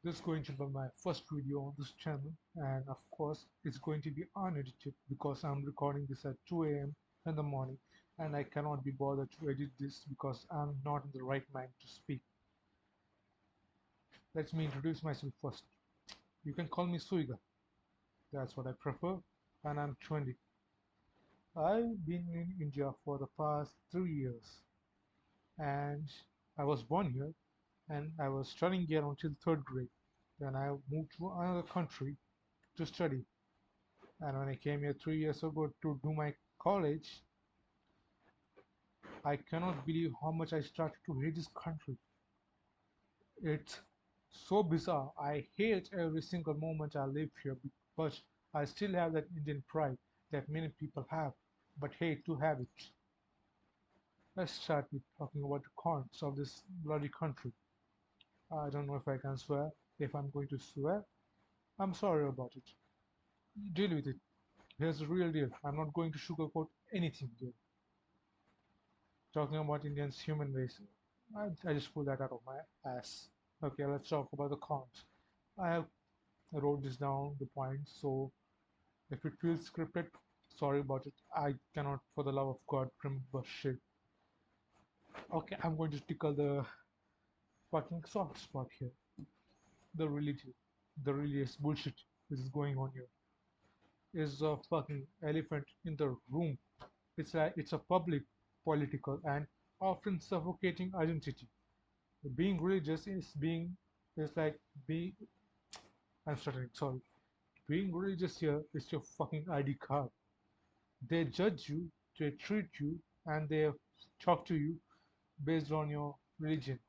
This is going to be my first video on this channel, and of course it's going to be unedited because I'm recording this at 2 a.m. in the morning and I cannot be bothered to edit this because I'm not in the right mind to speak. Let me introduce myself first. You can call me Suiga, that's what I prefer, and I'm 20. I've been in India for the past 3 years, and I was born here and I was studying here until third grade. Then I moved to another country to study. And when I came here 3 years ago to do my college, I cannot believe how much I started to hate this country. It's so bizarre. I hate every single moment I live here, but I still have that Indian pride that many people have, but hate to have it. Let's start with talking about the cons of this bloody country. I don't know if I can swear. If I'm going to swear, I'm sorry about it. Deal with it. Here's the real deal. I'm not going to sugarcoat anything here. Talking about Indians' human race, I just pulled that out of my ass. Okay, let's talk about the cons. I have wrote this down, the points, so if it feels scripted, sorry about it. I cannot, for the love of God, remember shit. Okay, I'm going to tickle the fucking soft spot here. The religion, the religious bullshit which is going on here is a fucking elephant in the room. It's a public, political, and often suffocating identity. Being religious is like being I'm stuttering, sorry. Being religious here is your fucking ID card. They judge you, they treat you, and they talk to you based on your religion.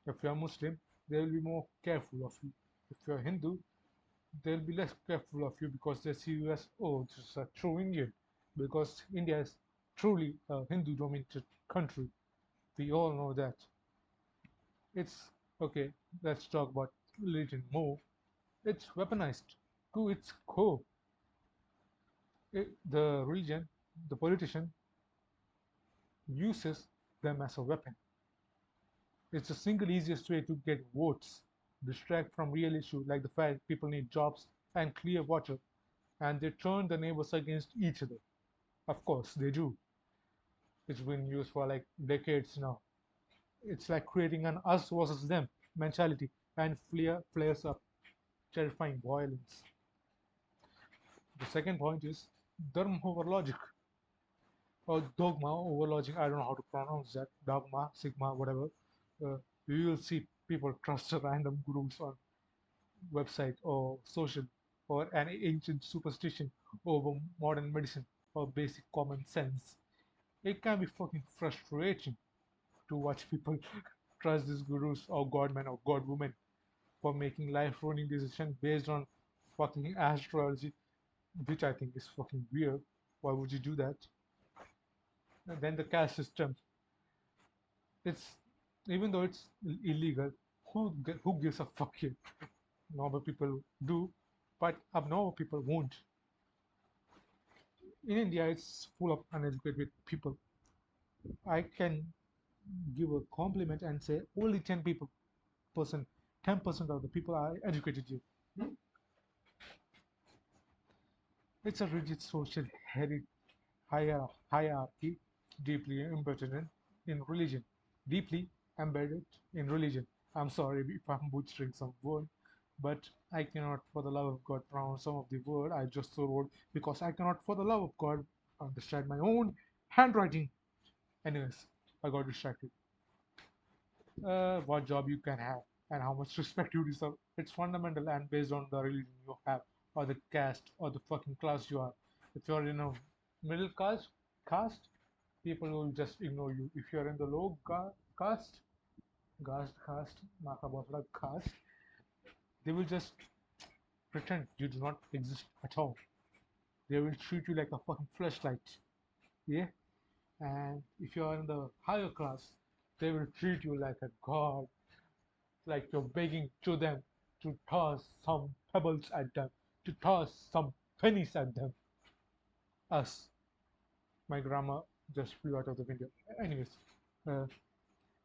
If you're Muslim, they will be more careful of you. If you're Hindu, they'll be less careful of you because they see you as, oh, this is a true Indian. Because India is truly a Hindu dominated country. We all know that. It's okay, let's talk about religion more. It's weaponized to its core. The religion, the politician uses them as a weapon. It's the single easiest way to get votes, distract from real issues like the fact people need jobs and clear water, and they turn the neighbors against each other. Of course, they do. It's been used for like decades now. It's like creating an us versus them mentality and flares up terrifying violence. The second point is dharma over logic or dogma over logic. I don't know how to pronounce that. Dogma, sigma, whatever. You will see people trust a random gurus on website or social or an ancient superstition over modern medicine or basic common sense. It can be fucking frustrating to watch people trust these gurus or godmen or godwomen for making life-ruining decisions based on fucking astrology, which I think is fucking weird. Why would you do that? And then the caste system. It's even though it's illegal, who gives a fuck here? Normal people do, but abnormal people won't. In India, it's full of uneducated people. I can give a compliment and say only 10 people percent 10% of the people are educated here. It's a rigid social hierarchy deeply embedded in religion. Deeply embedded in religion. I'm sorry if I'm butchering some word, but I cannot, for the love of God, pronounce some of the word I just wrote because I cannot, for the love of God, understand my own handwriting. Anyways, I got distracted. What job you can have and how much respect you deserve. It's fundamental and based on the religion you have, or the caste, or the fucking class you are. If you're in a middle caste, people will just ignore you. If you're in the low caste, caste, Makabosla caste, they will just pretend you do not exist at all. They will treat you like a fucking flashlight. Yeah? And if you're in the higher class, they will treat you like a god, like you're begging to them to toss some pebbles at them, to toss some pennies at them. Us, my grandma just flew out of the window. Anyways, uh,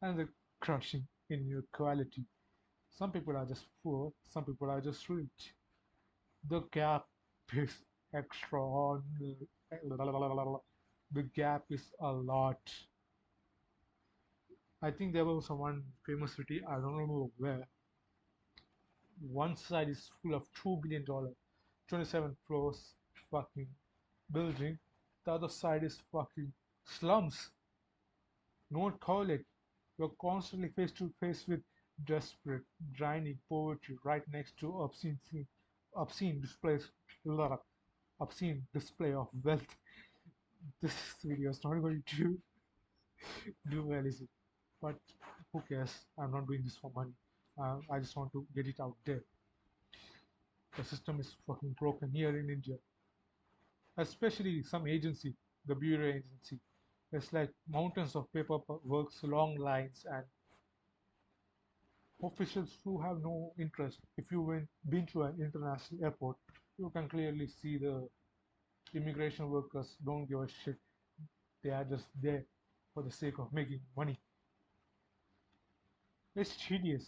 and the crushing inequality. Some people are just poor, some people are just rich. The gap is extraordinary. The gap is a lot. I think there was one famous city, I don't remember where. One side is full of $2 billion, 27 floors fucking building. The other side is fucking slums, no toilet. You're constantly face to face with desperate, draining poverty right next to obscene displays, obscene display of wealth. This video is not going to do well, is it? But who cares? I'm not doing this for money. I just want to get it out there. The system is fucking broken here in India, especially some agency, the bureau agency. It's like mountains of paperwork, long lines, and officials who have no interest. If you went been to an international airport, you can clearly see the immigration workers don't give a shit. They are just there for the sake of making money. It's tedious.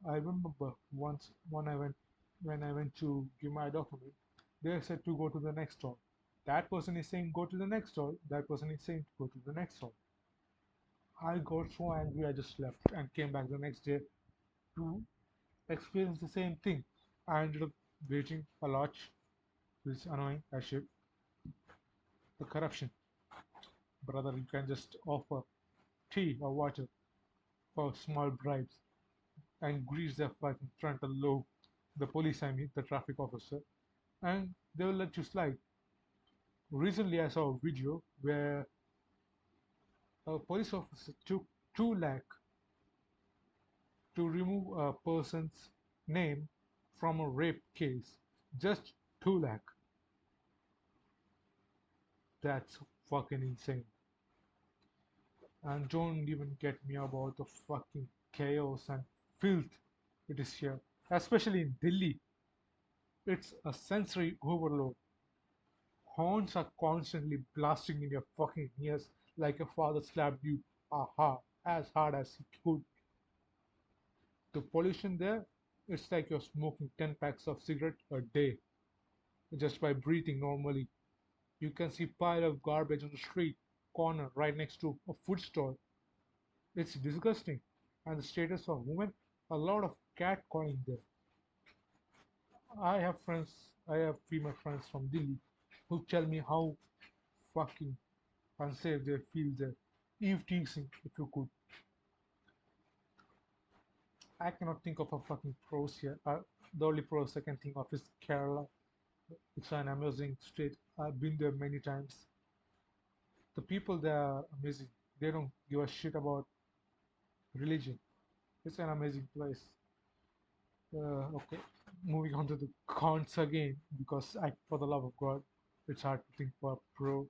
I remember once when I went to give my document, they said to go to the next stall. That person is saying go to the next stall. That person is saying go to the next stall. I got so angry I just left and came back the next day to experience the same thing. I ended up waiting a lot, which is annoying as shit. The corruption. Brother, you can just offer tea or water for small bribes and grease their fucking frontal lobe. The police, I mean, the traffic officer, and they will let you slide. Recently, I saw a video where a police officer took 2 lakh to remove a person's name from a rape case. Just 2 lakh. That's fucking insane. And don't even get me about the fucking chaos and filth it is here, especially in Delhi. It's a sensory overload. Horns are constantly blasting in your fucking ears like your father slapped you aha as hard as he could. The pollution there, it's like you're smoking 10 packs of cigarette a day just by breathing normally. You can see pile of garbage on the street corner right next to a food stall. It's disgusting. And the status of women, a lot of cat calling there. I have female friends from Delhi who tell me how fucking unsafe they feel there. Eve teasing, if you could. I cannot think of a fucking pros here. The only pros I can think of is Kerala. It's an amazing state. I've been there many times. The people there are amazing. They don't give a shit about religion. It's an amazing place. Okay, moving on to the cons again, because for the love of God, it's hard to think for a pro.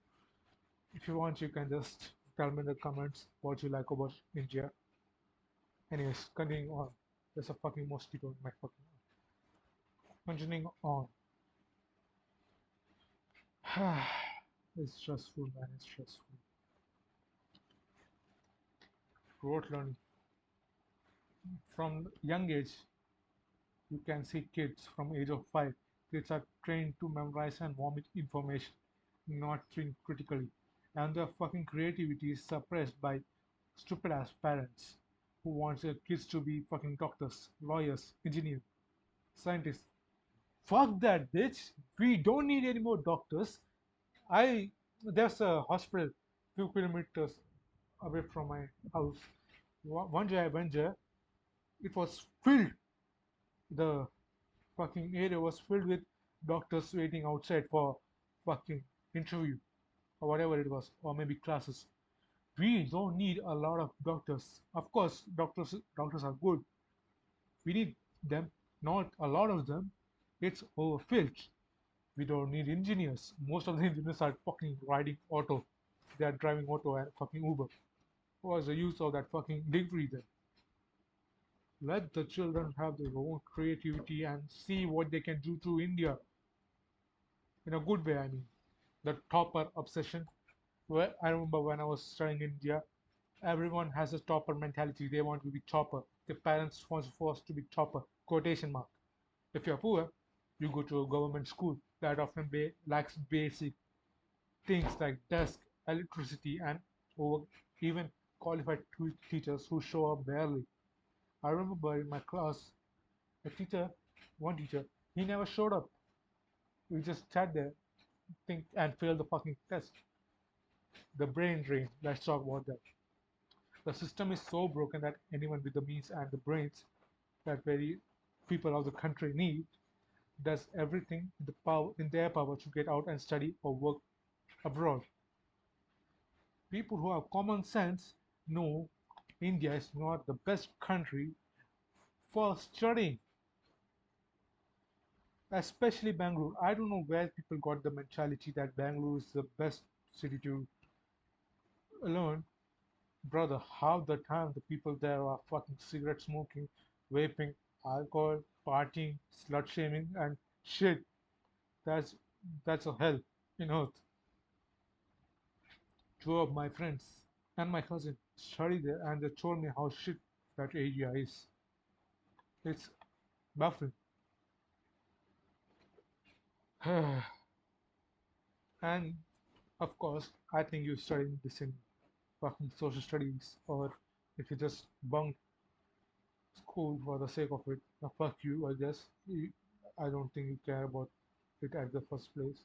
If you want, you can just tell me in the comments what you like about India. Anyways, continuing on. There's a fucking mosquito in my fucking eye. Continuing on. It's stressful, man. It's stressful. Rote learning. From young age, you can see kids from age of 5. Kids are trained to memorize and vomit information, not think critically. And their fucking creativity is suppressed by stupid ass parents who want their kids to be fucking doctors, lawyers, engineers, scientists. Fuck that, bitch. We don't need any more doctors. I There's a hospital few kilometers away from my house. One day I went there. It was filled. The fucking area was filled with doctors waiting outside for fucking interview or whatever it was, or maybe classes. We don't need a lot of doctors. Of course, doctors are good. We need them, not a lot of them. It's overfilled. We don't need engineers. Most of the engineers are fucking riding auto. They are driving auto and fucking Uber. What's the use of that fucking degree then? Let the children have their own creativity and see what they can do to India in a good way. I mean, the topper obsession. Well, I remember when I was studying in India, Everyone has a topper mentality. They want to be topper. Their parents want to force to be topper. Quotation mark. If you're poor, you go to a government school that often lacks basic things like desk, electricity, and over even qualified teachers who show up barely. I remember in my class, a teacher, one teacher, he never showed up. We just sat there, think, and failed the fucking test. The brain drain. Let's talk about that. The system is so broken that anyone with the means and the brains that very people of the country need does everything in their power to get out and study or work abroad. People who have common sense know India is not the best country for studying, especially Bangalore. I don't know where people got the mentality that Bangalore is the best city to learn. Brother, half the time the people there are fucking cigarette smoking, vaping, alcohol, partying, slut shaming, and shit. That's that's a hell in earth. Two of my friends and my cousin studied there and they told me how shit that area is. It's baffling. And of course, I think you studied this in fucking social studies, or if you just bunked school for the sake of it, fuck you, I guess. I don't think you care about it at the first place.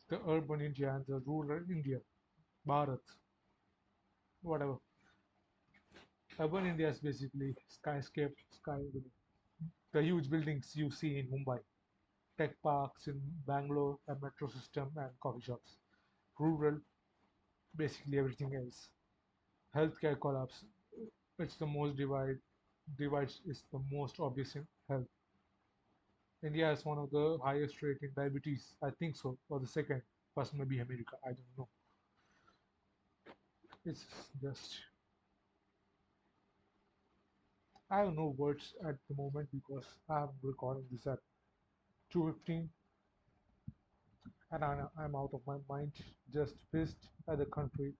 The urban India and the rural India, Bharat, whatever. Urban India is basically skyscape, sky, the huge buildings you see in Mumbai, tech parks in Bangalore, a metro system, and coffee shops. Rural, basically everything else. Healthcare collapse. It's the most divides is the most obvious in health. India has one of the highest rate in diabetes. I think so, or the second. First maybe America. I don't know. It's just I have no words at the moment because I'm recording this at 2:15 and I'm out of my mind, just pissed at the country.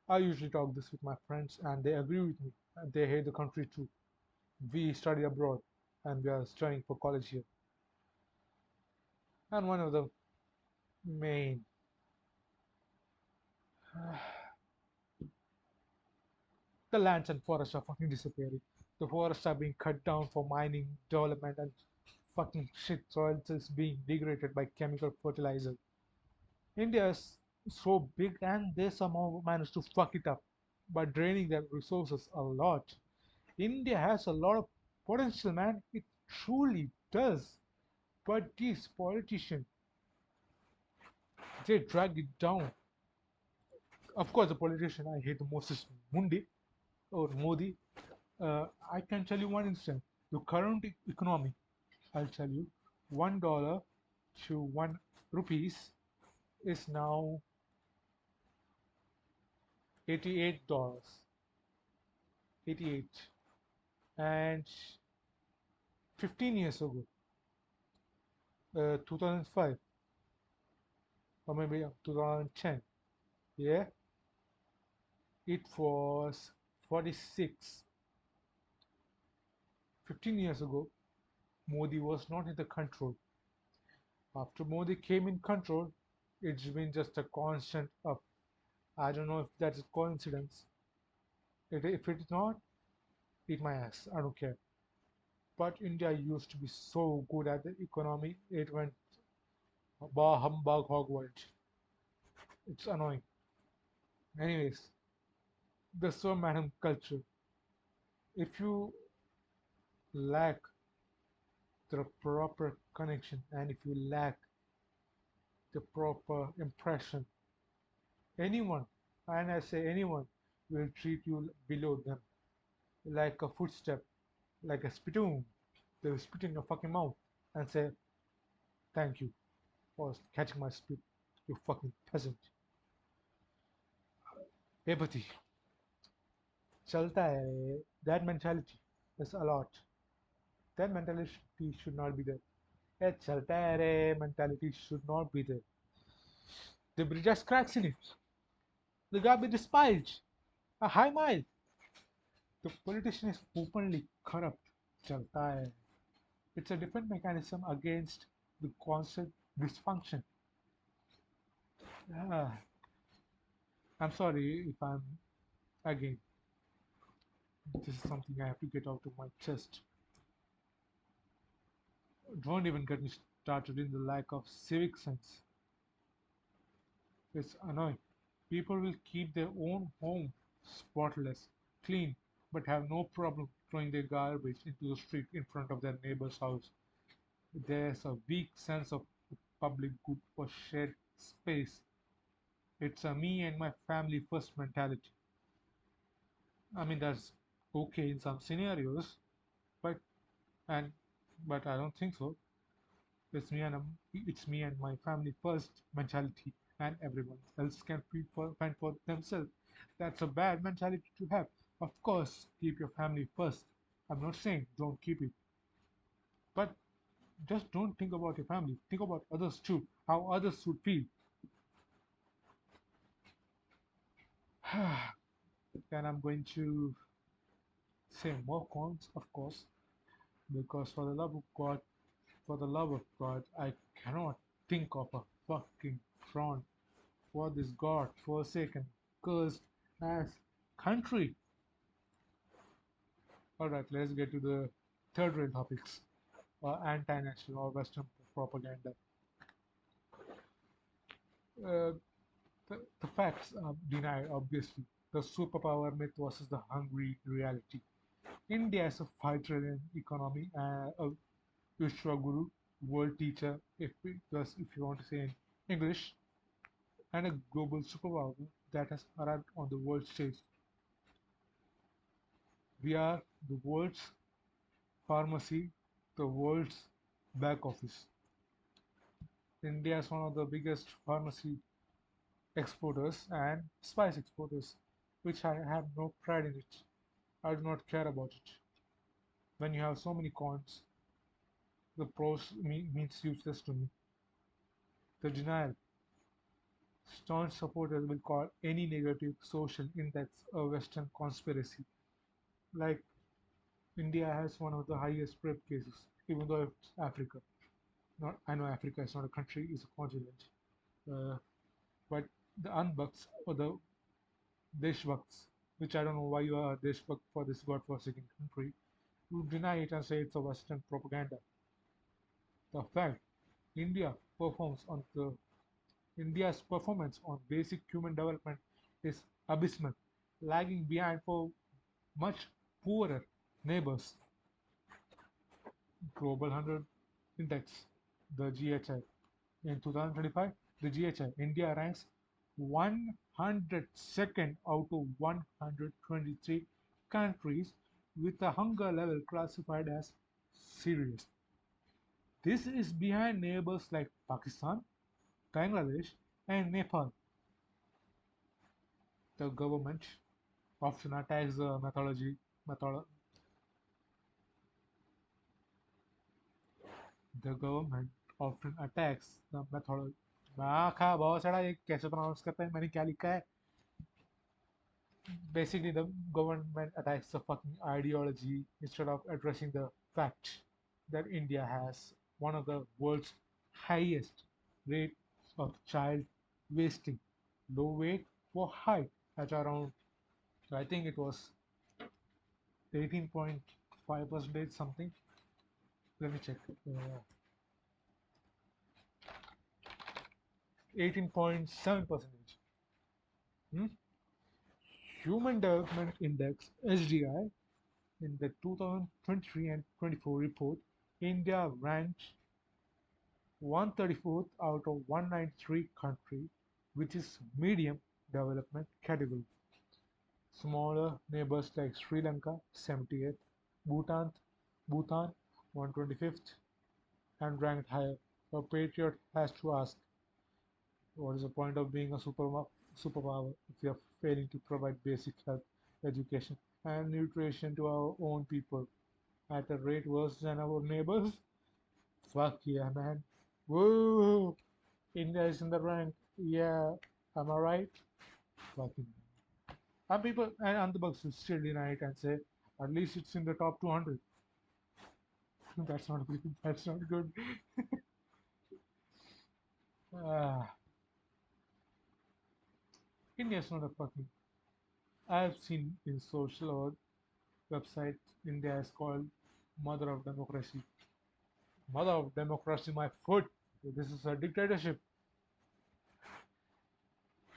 I usually talk this with my friends and they agree with me. And they hate the country too. We study abroad and we are studying for college here. And one of the main the lands and forests are fucking disappearing. The forests are being cut down for mining, development, and fucking shit. Soils is being degraded by chemical fertilizer. India is so big and they somehow managed to fuck it up by draining their resources a lot. India has a lot of potential, man. It truly does. But these politicians, they drag it down. Of course, the politician I hate the most is Mundi or Modi. I can tell you one instance. The current economy, I'll tell you, $1 to ₹1 is now $88. 88. And 15 years ago, 2005, or maybe 2010, yeah, it was 46. 15 years ago, Modi was not in the control. After Modi came in control, it's been just a constant up. I don't know if that's a coincidence. If it's not, eat my ass. I don't care. But India used to be so good at the economy. It went bah humbug hogwarts. It's annoying. Anyways, the so madam culture. If you lack the proper connection and if you lack the proper impression, anyone, and I say anyone, will treat you below them like a footstep, like a spittoon. They will spit in your fucking mouth and say, thank you for catching my spit, you fucking peasant. Apathy. Chalta hai. That mentality is a lot. That mentality should not be there. That chalta hai mentality should not be there. The British cracks in it. The guy be despised. A high mile. The politician is openly corrupt. चलता है. It's a defense mechanism against the constant dysfunction. Ah, I'm sorry if I'm again. This is something I have to get out of my chest. Don't even get me started in the lack of civic sense. It's annoying. People will keep their own home spotless, clean, but have no problem throwing their garbage into the street in front of their neighbor's house. There's a weak sense of the public good for shared space. It's a me and my family first mentality. I mean, that's okay in some scenarios, but and but I don't think so. It's me and my family first mentality, and everyone else can fend for themselves. That's a bad mentality to have. Of course, keep your family first. I'm not saying don't keep it, but just don't think about your family. Think about others too, how others would feel. Then I'm going to say more cons, of course, because for the love of God, I cannot think of a fucking front for this god-forsaken, cursed ass country. Alright, let's get to the third rail topics. Anti-national or Western propaganda. Uh, the facts are denied, obviously. The superpower myth versus the hungry reality. India is a 5 trillion economy, a Vishwaguru, world teacher, if you want to say in English, and a global superpower that has arrived on the world stage. We are the world's pharmacy, the world's back office. India is one of the biggest pharmacy exporters and spice exporters, which I have no pride in it. I do not care about it. When you have so many cons, the pros means useless to me. The denial. Staunch supporters will call any negative social index a Western conspiracy. Like India has one of the highest rape cases, even though it's Africa. Not, I know Africa is not a country, it's a continent. Uh, but the Unbucks or the Deshbaks, which I don't know why you are a Deshbak for this godforsaken country, you deny it and say it's a Western propaganda. The fact India performs on the India's performance on basic human development is abysmal, lagging behind for much poorer neighbors. Global 100 Index, the GHI. In 2025, the GHI, India ranks 102nd out of 123 countries with a hunger level classified as serious. This is behind neighbors like Pakistan, Bangladesh, and Nepal. The government often attacks the method, the government often attacks the methodology. खा बहुत सारा ये कैसे pronounce करते हैं मैंने क्या लिखा है. Basically, the government attacks the fucking ideology instead of addressing the fact that India has one of the world's highest rates of child wasting. Low weight for height at around, I think it was 18.5% something. Let me check. 18.7%. Hmm? Human Development Index (HDI) in the 2023 and 24 report, India ranked 134th out of 193 countries, which is medium development category. Smaller neighbors like Sri Lanka 78th, Bhutan 125th, and ranked higher. A patriot has to ask, what is the point of being a superpower if we are failing to provide basic health, education, and nutrition to our own people at a rate worse than our neighbors? Fuck yeah, man. Woo! India is in the rank. Yeah, am I right? Fucking. And people and the bugs will still deny it and say, at least it's in the top 200. That's not good. That's not good. Uh, India's not a fucking. I've seen in social or websites, India is called mother of democracy. Mother of democracy, my foot. This is a dictatorship.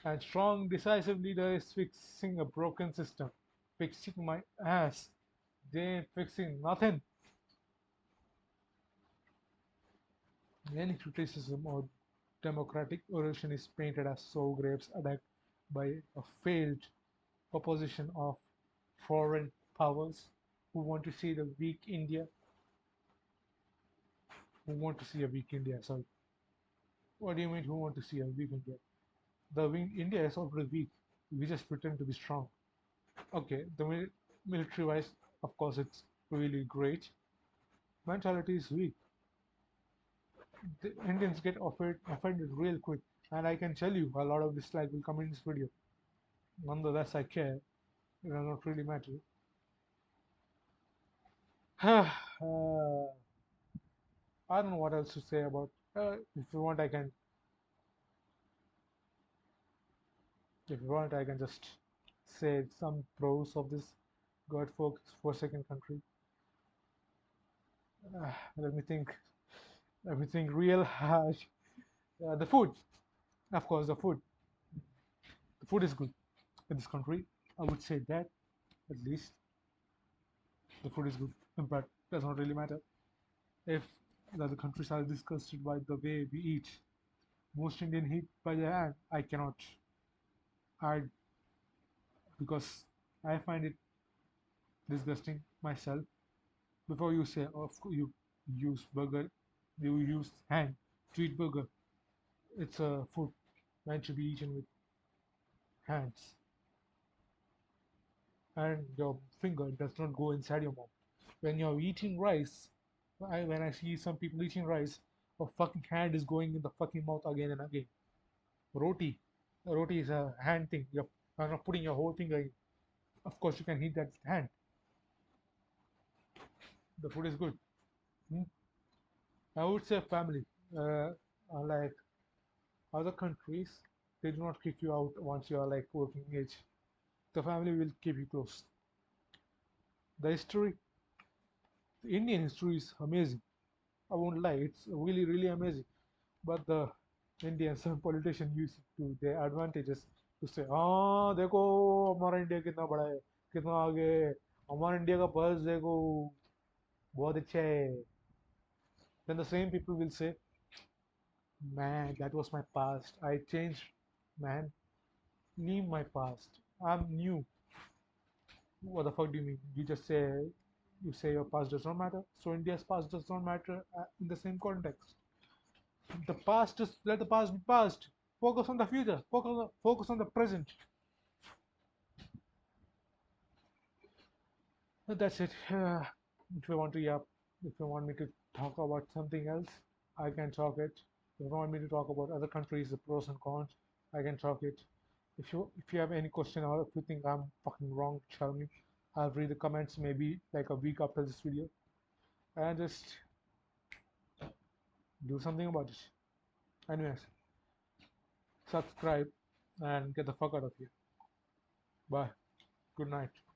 And strong, decisive leader is fixing a broken system. Fixing my ass. They ain't fixing nothing. Any criticism of democratic erosion is painted as so grapes attacked by a failed opposition of foreign powers who want to see the weak India, who want to see a weak India. Sorry, what do you mean who want to see a weak India? The weak India is already weak. We just pretend to be strong. Okay, the military wise, of course, it's really great. Mentality is weak. The Indians get offended real quick, and I can tell you a lot of dislike will come in this video. Nonetheless, I care. It does not really matter. I don't know what else to say about. If you want, I can. If you want, I can just say some pros of this God forsaken country. Let me think. Let me think real hard. The food, of course, the food. The food is good in this country. I would say that at least the food is good, but does not really matter if the other countries are disgusted by the way we eat. Most Indian eat by their hand. I cannot. I because I find it disgusting myself. Before you say, of course, you use burger, you use hand to eat burger. It's a food meant to be eaten with hands, and your finger does not go inside your mouth. When you're eating rice, when I see some people eating rice, a fucking hand is going in the fucking mouth again and again. Roti, roti is a hand thing. You're not putting your whole finger in. Of course, you can eat that hand. The food is good. Hmm? I would say family. Unlike other countries, they do not kick you out once you are like working age. The family will keep you close. The history, the Indian history is amazing. I won't lie, it's really, really amazing. But the Indian some politicians use it to their advantages to say, हाँ देखो हमारा India कितना बड़ा है, कितना आगे है, हमारा इंडिया का बस देखो बहुत अच्छा है. Then the same people will say, man, that was my past. I changed, man. Leave my past. I'm new. What the fuck do you mean? You say your past does not matter. So India's past does not matter in the same context. The past, just let the past be past. Focus on the future. Focus on the present. That's it. If you want to, yeah, if you want me to talk about something else, I can talk it. If you want me to talk about other countries, the pros and cons, I can talk it. If you have any question or if you think I'm fucking wrong, tell me. I'll read the comments maybe like a week after this video and just do something about it. Anyways, subscribe and get the fuck out of here. Bye. Good night.